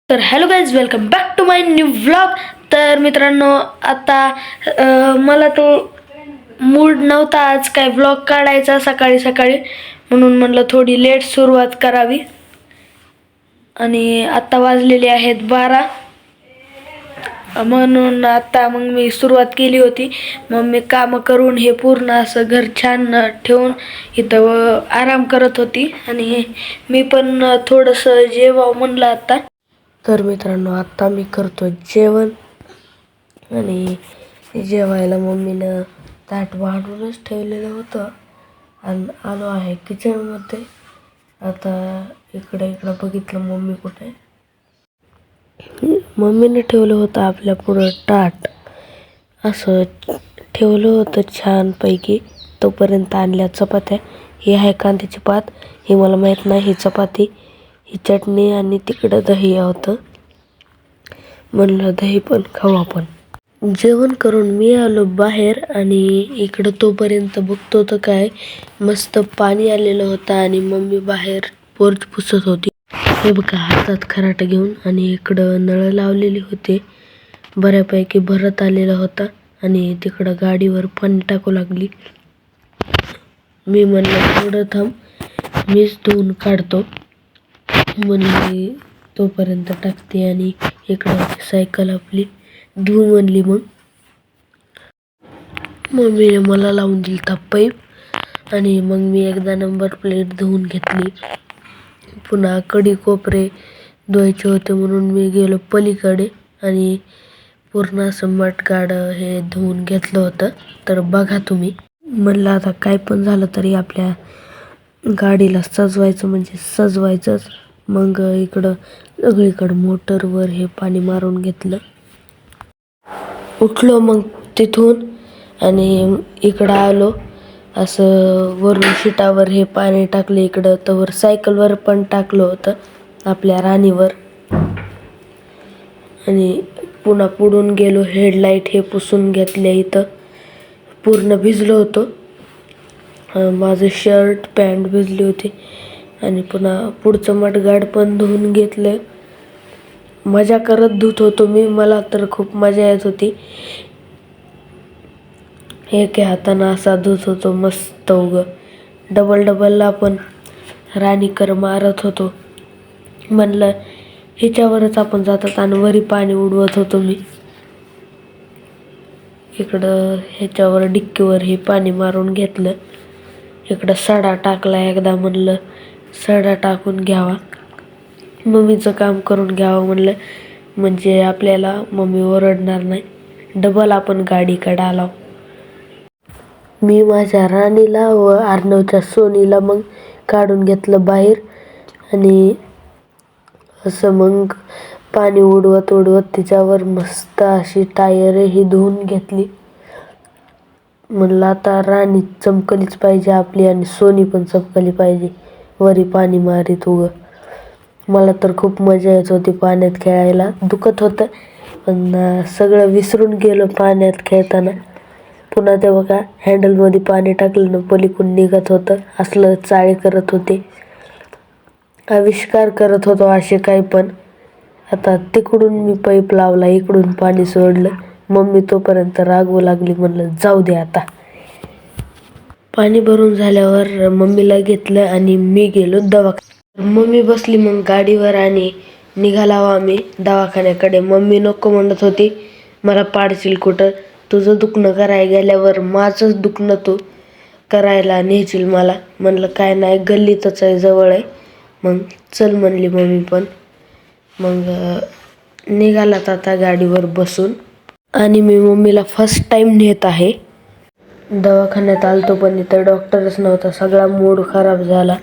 तर hello guys, welcome back to my new vlog. तर मित्रांनो, आता मला तो मूड नव्हता आज काय व्लॉग काढायचा सकाळी सकाळी, म्हणून म्हणलं थोडी लेट सुरुवात करावी. आणि आत्ता वाजलेले आहेत 12, म्हणून आता मग मी सुरुवात केली होती. मग मी कामं करून हे पूर्ण असं घर छान ठेवून इथं आराम करत होती. आणि मी पण थोडंसं जेवावं म्हणलं आता. तर मित्रांनो, आत्ता मी करतो जेवण. आणि जेवायला मम्मीनं ताट वाढूनच ठेवलेलं होतं आणि आलो आहे किचनमध्ये. आता इकडं बघितलं मम्मी कुठे. मम्मीनं ठेवलं होतं आपल्या पुढं ताट, असं ठेवलं होतं छानपैकी. तोपर्यंत आणल्या चपात्या. ही आहे कांद्याची पात, ही मला माहीत नाही. ही चपाती, ही चटणी आणि तिकडं दही होतं. म्हणलं दही पण खाऊ आपण. जेवण करून मी आलो बाहेर आणि इकडं तोपर्यंत बघतो तर काय मस्त पाणी आलेलं होतं आणि मम्मी बाहेर पोर्च पुसत होती. हे बघा, हातात खराटा घेऊन. आणि इकडं नळ लावलेली होते, बऱ्यापैकी भरत आलेला होता. आणि तिकडं गाडीवर पाणी टाकू लागली. मी म्हणलं थोडं थांब, मीच धुवून काढतो म्हणली. तोपर्यंत टाकते आणि इकडं सायकल आपली धुवू म्हणली. मग मम्मीने मला लावून दिली था पाईप. आणि मग मी एकदा नंबर प्लेट धुवून घेतली. पुन्हा कडी कोपरे धुवायचे होते म्हणून मी गेलो पलीकडे आणि पूर्ण असं मटगाडं हे धुवून घेतलं होतं. तर बघा तुम्ही. म्हणलं आता काय पण झालं तरी आपल्या गाडीला सजवायचं म्हणजे सजवायचंच. मग इकडं सगळीकडं मोटरवर हे पाणी मारून घेतलं. उठलो मग तिथून आणि इकडं आलो. असं वरून शिटावर हे पाणी टाकलं इकडं. तर सायकलवर पण टाकलं होतं आपल्या राणीवर. आणि पुन्हा पुढून गेलो, हेडलाईट हे पुसून घेतले. इथं पूर्ण भिजलो होतो, माझं शर्ट पॅन्ट भिजली होती. आणि पुन्हा पुढचं मडगाड पण धुवून घेतलं. मजा करत धुत होतो मी, मला तर खूप मजा येत होती. एके हातानं असा धुत होतो मस्त. डबलला आपण राणीकर मारत होतो. म्हणलं ह्याच्यावरच आपण जातात आणि वरी पाणी उडवत होतो मी. इकडं ह्याच्यावर डिक्कीवर हे पाणी मारून घेतलं. इकडं सडा टाकला एकदा, म्हणलं सडा टाकून घ्यावा, मम्मीचं काम करून घ्यावं म्हणलं, म्हणजे आपल्याला मम्मी ओरडणार नाही. डबल आपण गाडीकडे आलो. मी माझ्या राणीला व अर्णवच्या सोनीला मग काढून घेतलं बाहेर. आणि असं मग पाणी उडवत तिच्यावर मस्त अशी टायरही धुवून घेतली. म्हणलं आता राणी चमकलीच पाहिजे आपली आणि सोनी पण चमकली पाहिजे वरी पाणी मारीत. मला तर खूप मजा येत होती पाण्यात खेळायला. दुखत होतं पण सगळं विसरून गेलो पाण्यात खेळताना. पुन्हा ते बघा, हँडलमध्ये पाणी टाकलं ना पलीकडून निघत होतं. असलं चाळे करत होते, आविष्कार करत होतो असे काही पण. आता तिकडून मी पाईप लावला, इकडून पाणी सोडलं. मम्मी तोपर्यंत रागवू लागली. म्हणलं जाऊ दे आता. पाणी भरून झाल्यावर मम्मीला घेतलं आणि मी गेलो दवाखान्यात. मम्मी बसली मग गाडीवर आणि निघालो आम्ही दवाखान्याकडे. मम्मी नको म्हणत होती, मला पाडशील कुठं, तुझं दुखणं करायला गेल्यावर माझंच दुखणं तू करायला नेशील मला. म्हणलं काय नाही, गल्लीतच आहे, जवळ आहे. मग चल म्हणली मम्मी पण. मग निघालात आता गाडीवर बसून. आणि मी मम्मीला फर्स्ट टाईम नेत आहे. दवाखान्यात आलतो पण इथं डॉक्टरच नव्हता, सगळा मूड खराब झाला.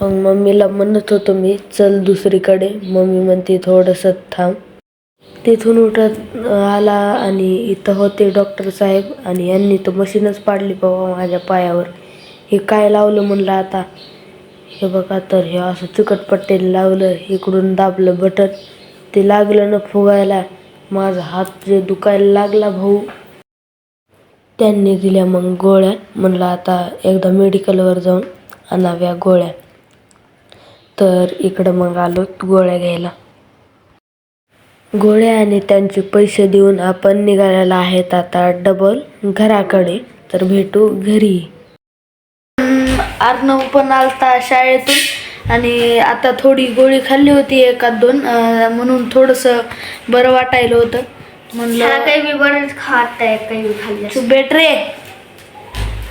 मग मम्मीला म्हणत होतो मी चल दुसरीकडे. मम्मी म्हणते थोडंसं थांब. तिथून उठत आला आणि इथं होते डॉक्टर साहेब. आणि यांनी तर मशीनच पाडली बाबा माझ्या पायावर. हे काय लावलं म्हणलं आता. हे बघा, तर हे असं चिकटपट्टीने लावलं. इकडून दाबलं बटन, ते लागलं ना फुगायला. माझा हात जे दुखायला लागला भाऊ. त्यांनी दिल्या मग गोळ्या. म्हणलं आता एकदा मेडिकलवर जाऊन आणाव्या गोळ्या. तर इकडं मग आलो गोळ्या घ्यायला. गोळ्या आणि त्यांचे पैसे देऊन आपण निघालेला आहेत आता डबल घराकडे. तर भेटू घरी. अर्णव पण आलता शाळेतून आणि आता थोडी गोळी खाल्ली होती 1-2 म्हणून थोडंसं बरं वाटायला होतं. म्हणलं काही मी बरंच खात आहे काही खाल्लं तू भेट रे.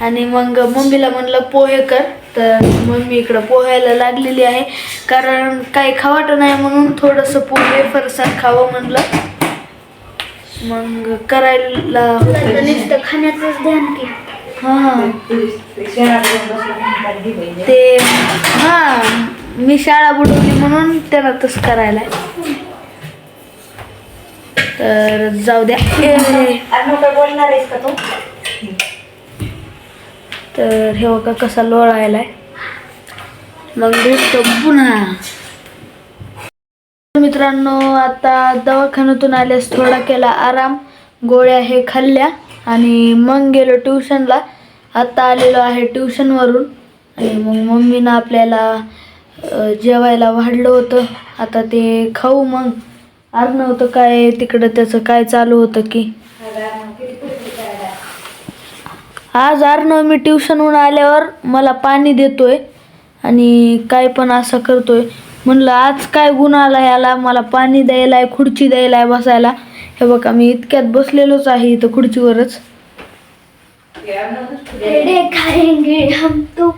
आणि मग मम्मीला म्हणलं पोहे कर. तर मम्मी इकडं पोहायला लागलेली आहे कारण काही खावट नाही म्हणून थोडंसं पोहे फरसाण खावं म्हणलं. मग करायला नुसतं खाण्याचंच ध्यान की. हां ते मी शाळा बुडवली म्हणून त्याला तसं करायला. तर जाऊ द्या. बोलणार आहेस का तू? तर हे बघा कसा लोळायलाय. मग भेटतो पुन्हा. मित्रांनो आता दवाखान्यातून आल्यास थोडा केला आराम, गोळ्या हे खाल्ल्या आणि मग गेलो ट्युशनला. आता आलेलो आहे ट्युशनवरून आणि मग मम्मीनं आपल्याला जेवायला वाढलं होतं. आता ते खाऊ. मग अर्णव तर काय तिकडं त्याचं काय चालू होतं की आज अर्णव मी ट्युशनहून आल्यावर मला पाणी देतोय आणि काय पण असं करतोय. म्हणलं आज काय गुण आला याला, मला पाणी द्यायलाय, खुर्ची द्यायलाय बसायला. हे बघा मी इतक्यात बसलेलोच आहे इथं खुर्चीवरच. पेढे खाएंगे हम तो.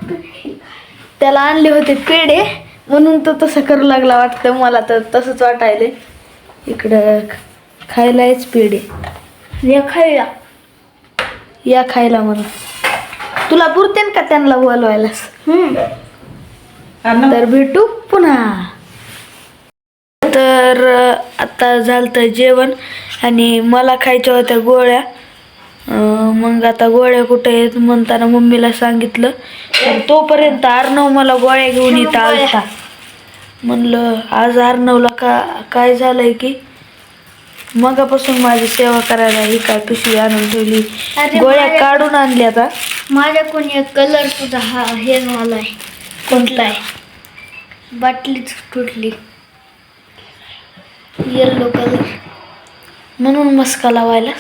त्याला आणले होते पेढे म्हणून तो तसं करू लागला वाटतं. मला तर तसंच वाटायले. इकडं खायलाच पेढे. या खायला म्हणून. तुला पुरते का त्यांना बोलवायलास? तर भेटू पुन्हा. तर आता झालं जेवण आणि मला खायच्या होत्या गोळ्या. मग आता गोळ्या कुठे आहेत म्हणताना मम्मीला सांगितलं. तर तोपर्यंत अर्णव मला गोळ्या घेऊन येत आलता. म्हणलं आज अर्णवला काय झालंय की मगापासून माझी सेवा करायला ही काय पिशवी आणून ठेवली. गोळ्या काढून आणल्या. आता माझ्याकडून एक कलर तुझा हे झालाय. कोणता आहे? बाटलीच तुटली. येल्लो कलर म्हणून मस्का लावायला.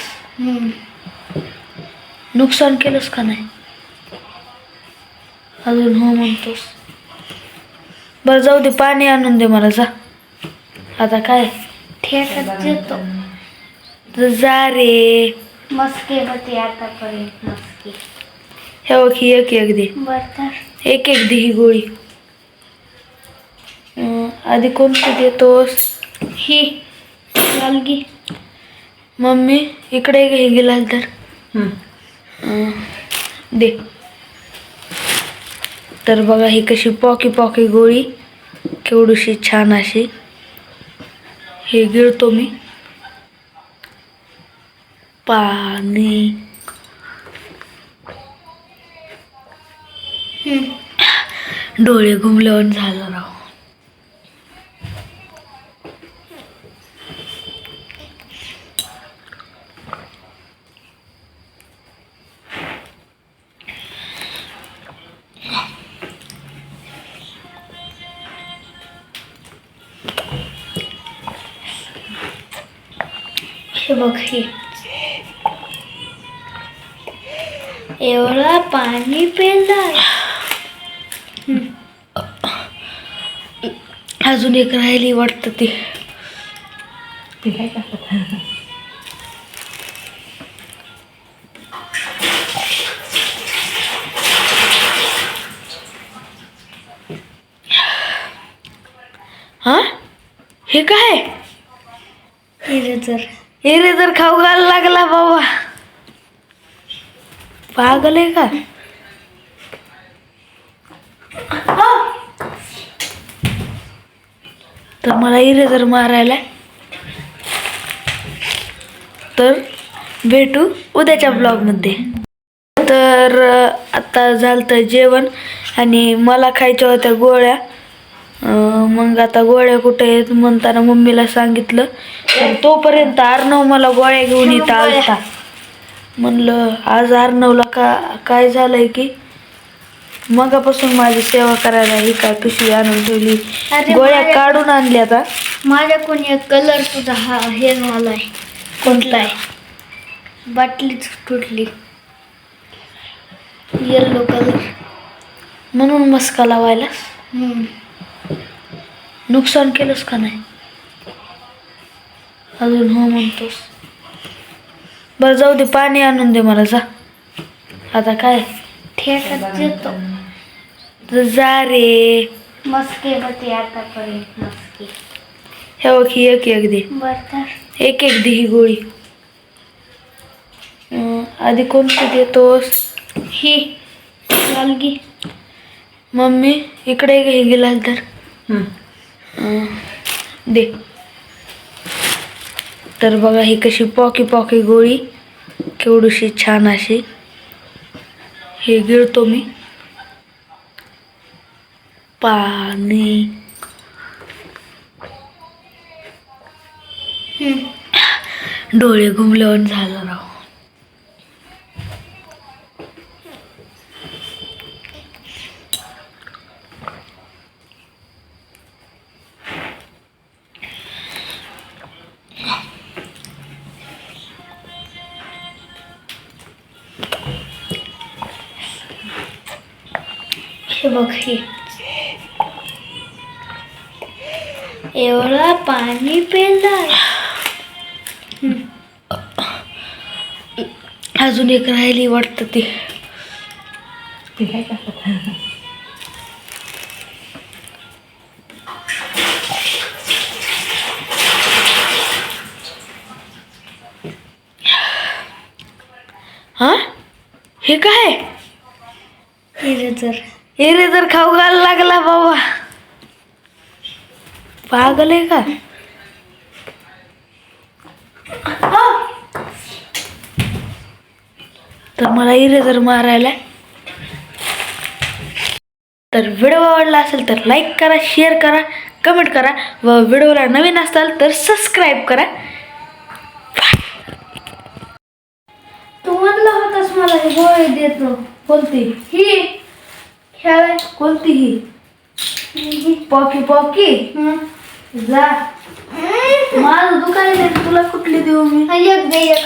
नुकसान केलंस का नाही अजून? हो म्हणतोस. बरं जाऊ दे, पाणी आणून दे मला. जा आता काय ठेकत येतो. तर जा रे. मस्के होते आतापर्यंत मस्के. हे बघ ही एक दे. बरं एक दे ही गोळी. आधी कोणती देतोस? ही लालगी. मम्मी इकडे घे गिलास तर दे. तर बघा ही कशी पॉकी गोळी, केवढीशी छान अशी. हे गिळतो मी. पाणी डोळे घुमल्यावर झालं राव. हे बघ हे एवढा पाणी पेलाय. अजून एक राहिली वाटतं ती. हा हे काय? इरेजर खाऊ घायला लागला बाबा. पागल आहे का? तर मला इरेजर मारायला. तर भेटू उद्याच्या ब्लॉगमध्ये. तर आता झालं जेवण आणि मला खायच्या होत्या गोळ्या. मग आता गोळ्या कुठे आहेत म्हणताना मम्मीला सांगितलं. तर तोपर्यंत अर्णव मला गोळ्या घेऊन येत आलता. म्हणलं आज अर्णवला काय झालंय की मगापासून माझी सेवा करायला ही काय पिशवी आणून ठेवली. अरे गोळ्या माझ्या- काढून आणल्या आता. माझ्याकडून एक कलर सुद्धा हे झालाय. कोणता आहे? बाटलीच तुटली. Yellow colour. म्हणून मस्का लावायला नुकसान केलंस का नाही अजून? हो म्हणतोस. बरं जाऊ दे, पाणी आणून दे मला. जा आता काय ठेकत येतो. जा रे. मस्के होते आतापर्यंत मस्के. हे बघ, ही एक एक दे. बरं तर एक एक दे ही गोळी. आधी कोणती देतोस? ही लालगी. मम्मी इकडे घे गिलास धर. दे. तर बघा ही कशी पॉकी पॉकी गोळी, केवढीशी छान अशी. हे गिळतो मी. पाणी. डोळे घुमल्यावर झालं राव. हे बघ हे एवढा पाणी पेलाय. अजून एक राहिली वाटतं ती. हा हे काय? इरेजर खाऊ घायला लागला बाबा. पागल आहे का? तर मला इरेजर मारायला. तर व्हिडिओ आवडला असेल तर लाईक करा, शेअर करा, कमेंट करा व व्हिडिओला नवीन असाल तर सबस्क्राईब करा. तू म्हणला होतास मला हे गोळी देतो. कोणती ही खेळाय. कोणती ही? पॉकी पॉकी. जा. माझं दुकान आहे, तुला कुठली देऊ मी? एक दे एक.